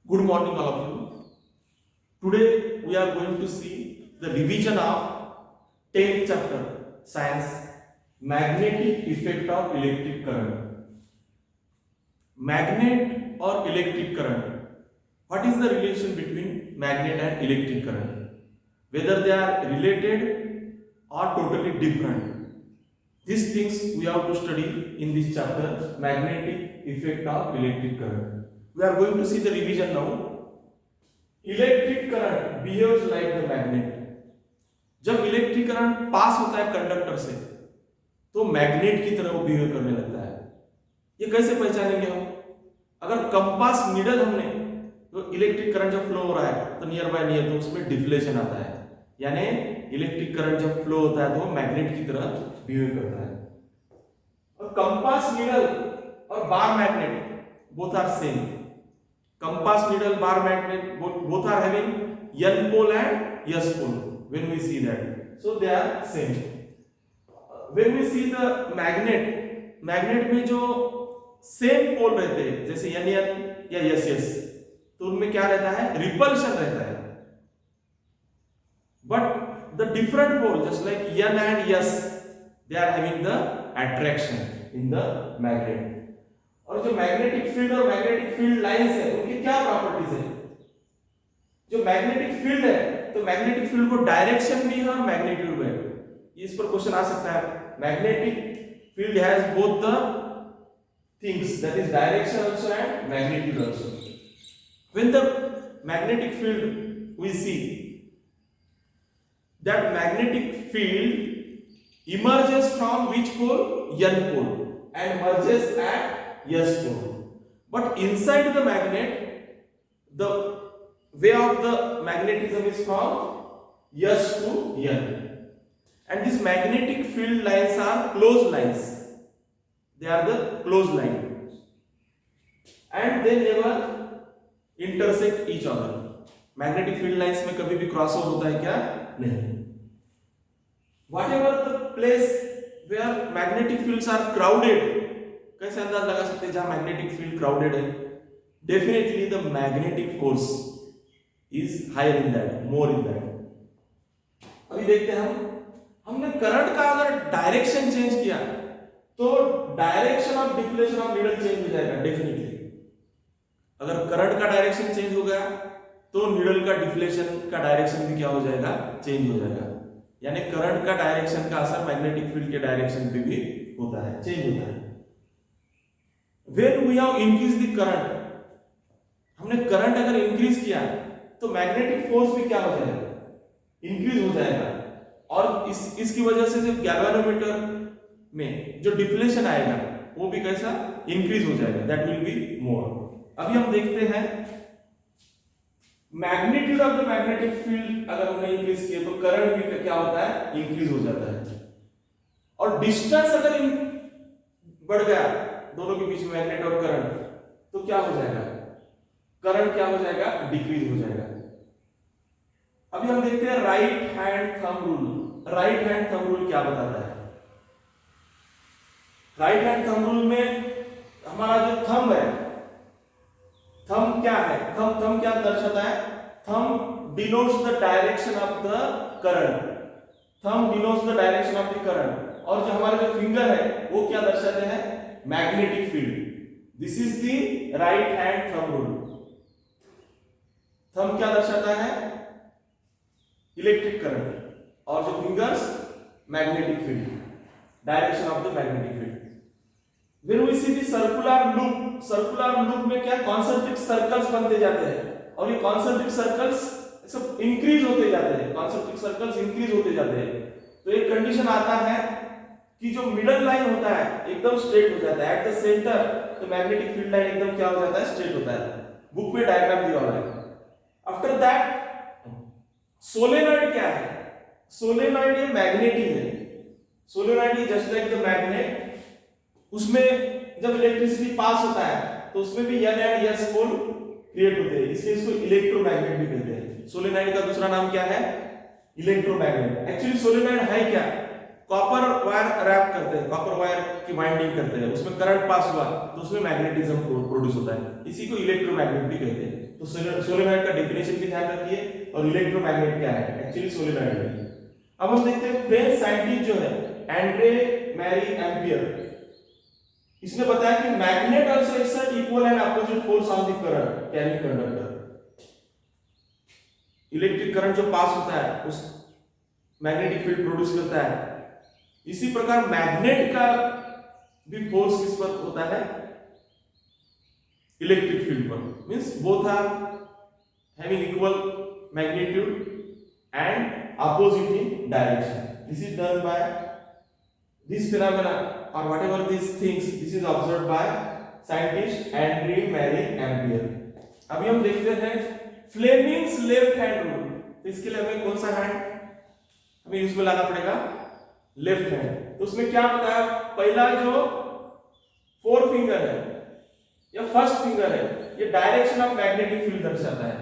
Good morning, all of you. Today we are going to see the revision of 10th chapter Science Magnetic Effect of Electric Current. Magnet or electric current. What is the relation between magnet and electric current? Whether they are related or totally different. These things we have to study in this chapter Magnetic Effect of Electric Current. We are going to see the revision now. Electric current behaves like the magnet. जब electric current pass होता है conductor से तो magnet की तरह वो behave करने लगता है। ये कैसे पहचानेंगे हम? अगर कंपास नीडल हमने तो इलेक्ट्रिक करंट जब फ्लो हो रहा है तो नियर बाय नियर तो उसमें डिफ्लेशन आता है, यानी इलेक्ट्रिक करंट जब फ्लो होता है तो वो मैग्नेट की तरह बिहेव करता है। और कंपास नीडल और bar magnet both are same. Compass needle, bar magnet, both are having N pole and S pole. When we see that, so they are same. When we see the magnet में जो same pole रहते हैं, जैसे N या S, तो उनमें क्या रहता है? Repulsion रहता है. But the different pole, just like N and S, they are having the attraction in the magnet. और जो मैग्नेटिक फील्ड और मैग्नेटिक फील्ड लाइंस है उनकी क्या प्रॉपर्टीज है? जो मैग्नेटिक फील्ड है तो मैग्नेटिक फील्ड को डायरेक्शन भी है और मैग्नीट्यूड भी है। इस पर क्वेश्चन आ सकता है। Magnetic field has both the things, that is direction also and magnitude also. When the magnetic field we see that magnetic field emerges from which pole? N pole, and merges at S pole. But inside the magnet, the way of the magnetism is from S to N. And these magnetic field lines are closed lines. They are the closed lines. And they never intersect each other. Magnetic field lines में कभी भी crossover होता है क्या? नहीं. Whatever the place where magnetic fields are crowded, कैसे अंदाज लगा सकते हैं जहां मैग्नेटिक फील्ड क्राउडेड है? Definitely the magnetic force is higher in that, more in that. अभी देखते हैं हमने करंट का अगर डायरेक्शन चेंज किया तो direction of deflection of needle change हो जाएगा डेफिनेटली। अगर करंट का डायरेक्शन चेंज हो गया तो नीडल का डिफ्लेक्शन का डायरेक्शन भी क्या हो जाएगा? चेंज हो जाएगा। यानी करंट का डायरेक्शन का असर मैग्नेटिक फील्ड के डायरेक्शन पे भी होता है, चेंज होता है। When we have increased the current, हमने करंट अगर इंक्रीज किया तो मैग्नेटिक फोर्स भी क्या हो जाएगा? इंक्रीज हो जाएगा। और इसकी वजह से जो गैल्वेनोमीटर में जो डिफ्लेक्शन आएगा वो भी कैसा? इंक्रीज हो जाएगा, दैट विल बी मोर। अभी हम देखते हैं magnitude of the magnetic field अगर हमने इंक्रीज किया तो करंट भी क्या होता है? इंक्रीज हो जाता है। और डिस्टेंस अगर बढ़ गया दोनों के बीच में मैग्नेट और करंट तो क्या हो जाएगा? करंट क्या हो जाएगा? डिक्रीज हो जाएगा। अभी हम देखते हैं right hand thumb rule. Right hand thumb rule क्या बताता है? राइट हैंड थंब रूल में हमारा जो थंब है, थंब क्या है? थंब क्या दर्शाता है? Thumb denotes the direction of the current. Thumb denotes the direction of the current. और जो हमारे जो फिंगर है वो क्या दर्शाते हैं? Magnetic field. This is the right hand thumb rule. Thumb क्या दर्शाता है? इलेक्ट्रिक करंट, और जो fingers magnetic field, direction of the magnetic field. When we see the circular loop में क्या? कॉन्सेंट्रिक सर्कल्स बनते जाते हैं और ये कॉन्सेंट्रिक सर्कल्स सब इंक्रीज होते जाते हैं। कॉन्सेंट्रिक सर्कल्स इंक्रीज होते जाते हैं तो एक कंडीशन आता है कि जो मिडल लाइन होता है एकदम स्ट्रेट हो जाता है। एट द सेंटर तो मैग्नेटिक फील्ड लाइन एकदम क्या हो जाता है? स्ट्रेट होता है। बुक में डायग्राम दिया हुआ है। आफ्टर दैट सोलेनॉइड क्या है? सोलेनॉइड ये मैग्नेटिक है। सोलेनॉइड ये जस्ट लाइक द मैग्नेट, उसमें जब इलेक्ट्रिसिटी पास होता है तो उसमें भी N and S pole create होते हैं, इसलिए इसको इलेक्ट्रोमैग्नेट भी कहते हैं। सोलेनॉइड का दूसरा नाम क्या है? इलेक्ट्रोमैग्नेट। एक्चुअली सोलेनॉइड है क्या? कॉपर वायर रैप करते हैं, कॉपर वायर की वाइंडिंग करते हैं, उसमें करंट पास हुआ तो उसमें मैग्नेटिज्म प्रोड्यूस होता है, इसी को इलेक्ट्रोमैग्नेट भी कहते हैं। तो सोलेनॉइड का डेफिनेशन भी ध्यान रखिए और इलेक्ट्रोमैग्नेट क्या है, एक्चुअली सोलेनॉइड है। अब हम देखते हैं फ्रेंच साइंटिस्ट जो है एंड्रे मैरी एम्पियर, इसने बताया कि magnet also exert equal and opposite force on the current carrying conductor. Electric current जो पास होता है उस मैग्नेटिक फील्ड प्रोड्यूस करता है, इसी प्रकार मैग्नेट का भी फोर्स किस पर होता है, इलेक्ट्रिक फील्ड पर, means both are having equal magnitude and opposite in direction. This is done by this phenomena or whatever these things, this is observed by scientist Andre Marie Ampere. अभी हम देखते हैं Fleming's left hand rule. तो इसके लिए हमें कौन सा हैंड हमें यूज में लाना पड़ेगा, लेफ्ट हैंड। तो उसमें क्या बताया, पहला जो फोर फिंगर है या फर्स्ट फिंगर है ये डायरेक्शन ऑफ मैग्नेटिक फील्ड दर्शाता है।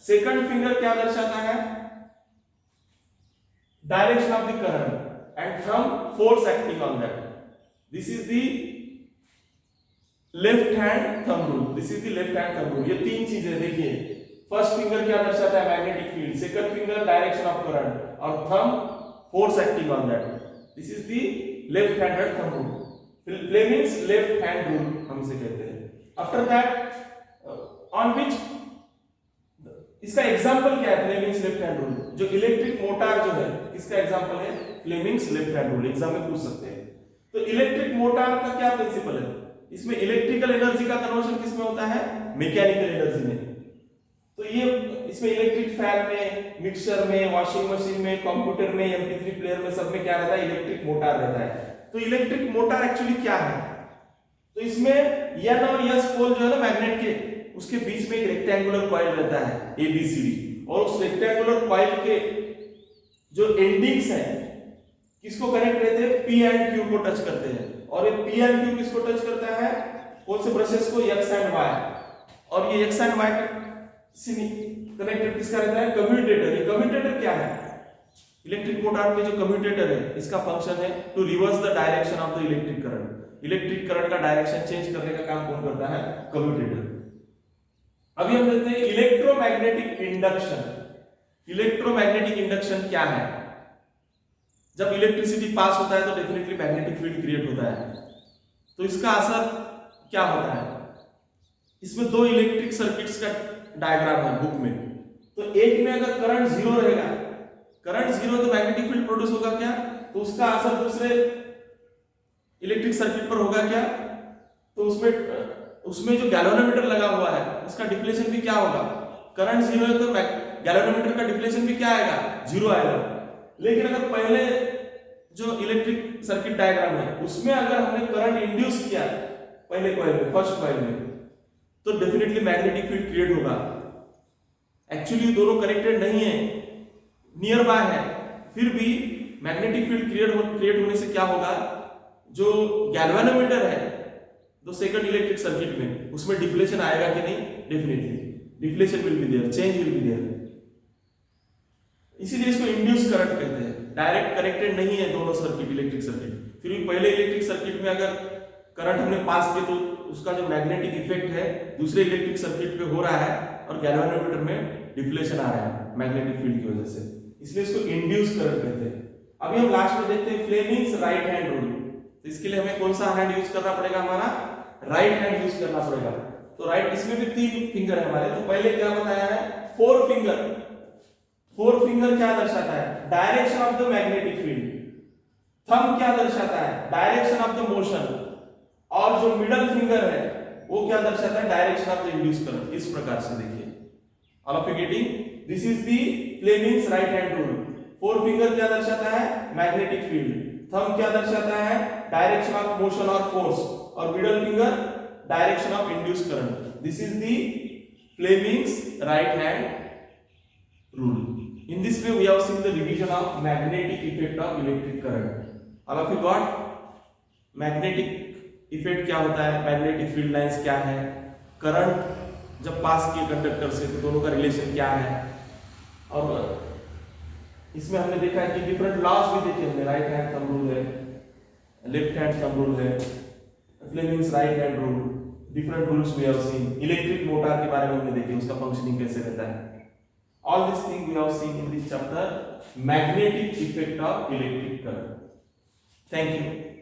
सेकंड फिंगर क्या दर्शाता है, direction of the current and thumb force acting on that. This is the left hand thumb rule. This is the left hand thumb rule. ये तीन चीजें देखिए, फर्स्ट फिंगर क्या दर्शाता है, magnetic field, second finger direction of current और thumb force acting on that. This is the left handed thumb rule, Fleming's left hand rule हम इसे कहते हैं। आफ्टर दैट ऑन विच, इसका एग्जांपल क्या है, फ्लेमिंग्स लेफ्ट हैंड रूल। जो electric motor जो है इसका एग्जांपल है Fleming's left hand rule, exam में पूछ सकते हैं। तो इलेक्ट्रिक मोटर का क्या प्रिंसिपल है, इसमें इलेक्ट्रिकल एनर्जी का कन्वर्जन किसमें होता है, मैकेनिकल एनर्जी में। तो ये इसमें इलेक्ट्रिक फैन में, मिक्सर में, वॉशिंग मशीन में, कंप्यूटर में, MP3 प्लेयर में, सब में क्या रहता है, इलेक्ट्रिक मोटर रहता है। तो इलेक्ट्रिक मोटर एक्चुअली क्या है, तो इसमें N और S पोल जो है ना मैग्नेट के, उसके बीच में एक रेक्टेंगुलर कॉइल रहता है ABCD, और उस रेक्टेंगुलर कॉइल के जो एंडिंग्स हैं किसको कनेक्ट रहते हैं, P एंड Q को टच करते हैं। और ये P एंड Q किसको टच करता है, कौन से ब्रशेस को, X एंड Y। और ये X एंड Y कनेक्टेड किसका रहता है, कम्यूटेटर। ये कम्यूटेटर क्या है, इलेक्ट्रिक मोटर में जो कम्यूटेटर है इसका फंक्शन है to reverse the direction of the electric current. Electric current का डायरेक्शन चेंज करने का काम कौन करता है, कम्यूटेटर। अभी हम देखते हैं इलेक्ट्रोमैग्नेटिक इंडक्शन। इलेक्ट्रोमैग्नेटिक इंडक्शन क्या है, जब इलेक्ट्रिसिटी पास होता है तो डेफिनेटली मैग्नेटिक फील्ड क्रिएट होता है। तो इसका असर क्या होता है, इसमें दो इलेक्ट्रिक सर्किट्स का डायग्राम है बुक में। तो एक में अगर करंट जीरो रहेगा, करंट जीरो तो मैग्नेटिक फील्ड प्रोड्यूस होगा क्या, तो उसका असर दूसरे इलेक्ट्रिक सर्किट पर होगा क्या, तो उसमें जो गैल्वेनोमीटर लगा हुआ है उसका डिफ्लेक्शन भी क्या होगा, करंट जीरो है तो गैल्वेनोमीटर का डिफ्लेक्शन भी क्या आएगा, जीरो आएगा। लेकिन अगर पहले जो इलेक्ट्रिक सर्किट डायग्राम है उसमें अगर हमने करंट इंड्यूस किया पहले कॉइल में, फर्स्ट कॉइल में, तो डेफिनेटली मैग्नेटिक फील्ड क्रिएट होगा। एक्चुअली दोनों कनेक्टेड नहीं है, नियर बाय है, फिर भी मैग्नेटिक फील्ड क्रिएट होने से क्या होगा, जो गैल्वेनोमीटर है दो सेकंड इलेक्ट्रिक सर्किट में उसमें डिफ्लेक्शन आएगा कि नहीं, definitely deflection will be there, change will be there. इसीलिए इसको इंड्यूस करंट कहते हैं। डायरेक्ट कनेक्टेड नहीं है दोनों सर्किट, इलेक्ट्रिक सर्किट, फिर भी पहले इलेक्ट्रिक सर्किट में अगर करंट हमने पास किया तो उसका जो मैग्नेटिक इफेक्ट है दूसरे इलेक्ट्रिक सर्किट पे हो रहा है और गैल्वेनोमीटर में डिफ्लेक्शन आ रहा है मैग्नेटिक फील्ड की वजह से, इसलिए इसको इंड्यूस करंट कहते हैं। अभी हम लास्ट में देखते हैं फ्लेमिंग्स राइट हैंड रूल। तो इसके लिए हमें कौन सा हैंड यूज करना पड़ेगा, हमारा राइट हैंड यूज करना पड़ेगा। तो राइट, इसमें भी तीन फिंगर है हमारे। तो पहले क्या बताया है, फोर फिंगर। फोर फिंगर क्या दर्शाता है, direction of the magnetic field. Thumb क्या दर्शाता है, डायरेक्शन ऑफ द मोशन। और जो मिडल फिंगर है वो क्या दर्शाता है, direction of the induce current. इस प्रकार से देखिए, all of you getting, this is the Fleming's right hand rule. Four finger क्या दर्शाता है, मैग्नेटिक फील्ड। थंब क्या दर्शाता है, डायरेक्शन ऑफ मोशन और फोर्स। और middle finger direction of induce current. This is the Fleming's right hand rule. In this way we have seen the revision of magnetic effect of electric current. All of you got? Magnetic effect क्या होता है, magnetic field lines क्या है, current जब पास किए conductor से तो दोनों का रिलेशन क्या है, और इसमें हमने देखा है कि डिफरेंट लॉज भी देखे हमने, राइट हैंड थंब रूल है, लेफ्ट हैंड थंब रूल है, Fleming's right hand rule, different rules we have seen. Electric motor के बारे में हमने देखे, उसका फंक्शनिंग कैसे रहता है। All this thing we have seen in this chapter, magnetic effect of electric current. Thank you.